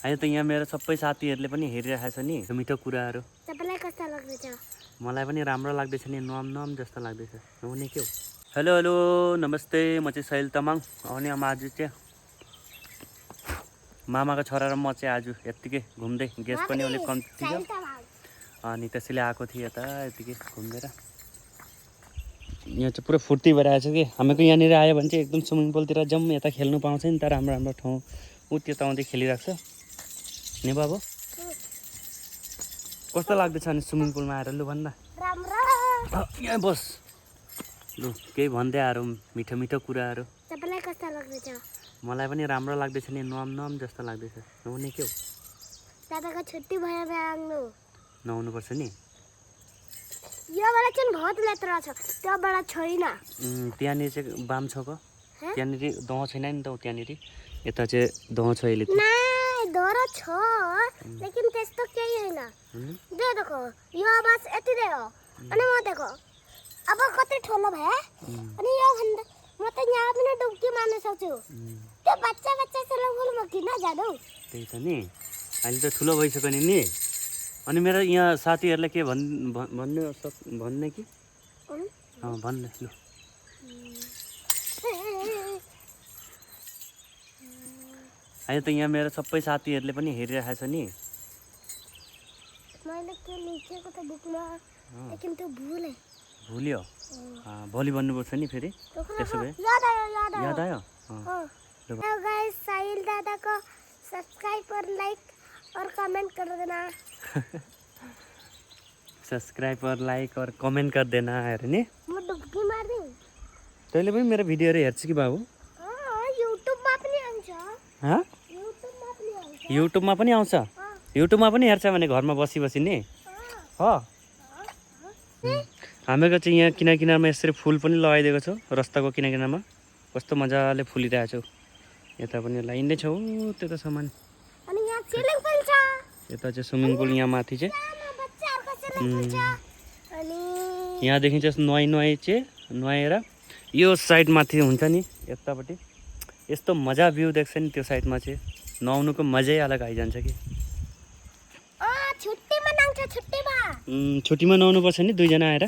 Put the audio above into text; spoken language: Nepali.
अहिले त यहाँ मेरो सबै साथीहरूले पनि हेरिरहेको छ नि मिठो कुराहरू। सबैलाई कस्तो लाग्दैछ? मलाई पनि राम्रो लाग्दैछ नि, नम नम जस्तो लाग्दैछ। हुने के हो? हेलो हेलो नमस्ते, म चाहिँ साहिल तामाङ। अनि म आज चाहिँ मामाको छोरा र म चाहिँ आज यत्तिकै घुम्दै, ग्यास पनि अलिक कम्ती थियो अनि त्यसैले आएको थिएँ यता यत्तिकै घुमेर। यहाँ चाहिँ पुरा फुर्ती भएर आएछ कि हामीको यहाँनिर आयो भने चाहिँ एकदम स्विमिङ पुलतिर जाउँ, यता खेल्नु पाउँछ नि त, राम्रो राम्रो ठाउँ ऊ त्यो त आउँदै खेलिरहेको छ नि। बाबु कस्तो लाग्दैछ अनि स्विमिङ पुलमा आएर? लु भन्दा यहाँ बस, लु केही भन्दै आएर मिठो मिठो कुराहरू। सबैलाई कस्तो लाग्दैछ? मलाई पनि राम्रो लाग्दैछ नि, नम नम जस्तो लाग्दैछ। हुने के हो? दादाको छुट्टी भयो आउनु। नआउनुपर्छ नि। योबाट चाहिँ बहुत लेत्रा छ, त्योबाट छैन। त्यहाँनिर चाहिँ बाम छ क? त्यहाँनिर दह छैन नि त त्यहाँनिर। यता चाहिँ दह छ अहिले। दर छ लेकिन त्यस्तो केही होइन। देखो यो बस यति नै हो। अनि म देखो अब कति ठुलो भयो अनि यो भन्दा म त यहाँ पनि डुब्की मार्न सक्छु। त्यो बच्चा सेलफोनमा किन जानु? त्यही त नि, अहिले त ठुलो भइसक्यो नि। अनि मेरो यहाँ साथीहरूलाई के भन्ने कि भन्ने लु। अहिले त यहाँ मेरो सबै साथीहरूले पनि हेरिरहेको छ नि। मैले के लेखेको त बुकमा लेकिन त्यो भुल्यो। भोलि भन्नुपर्छ नि फेरि। त्यसो भए याद आयो। हेलो गाइस, साहिल दादा को सब्सक्राइब और लाइक और कमेंट कर देना। सब्सक्राइब और लाइक और कमेंट कर देना हेर नि। म डुब्की मार्दै। तैँले पनि मेरो भिडियोहरू हेर्छ कि बाबु? युट्युबमा पनि आउँछ। युट्युबमा पनि आउँछ? युट्युबमा पनि हेर्छ भने घरमा बसी बसी नि हो। हामीको चाहिँ यहाँ किनारमा यसरी फुल पनि लगाइदिएको छ, रस्ताको किनारमा कस्तो मजाले फुलिरहेको छ। यता पनि लाइनै छ त्यो त सामान। अनि यहाँ स्विमिङ पुल छ। यता चाहिँ स्विमिङ पुल, यहाँ माथि चाहिँ बच्चाहरुको स्विमिङ पुल छ। अनि यहाँदेखि चाहिँ नुहाएर यो साइड माथि हुन्छ नि यतापट्टि, यस्तो मजा भ्यू देख्छ नि त्यो साइडमा चाहिँ। नुहाउनुको मजै अलग आइजान्छ कि। छुट्टीमा नुहाउँछ, छुट्टीमा नुहाउनुपर्छ नि दुईजना आएर।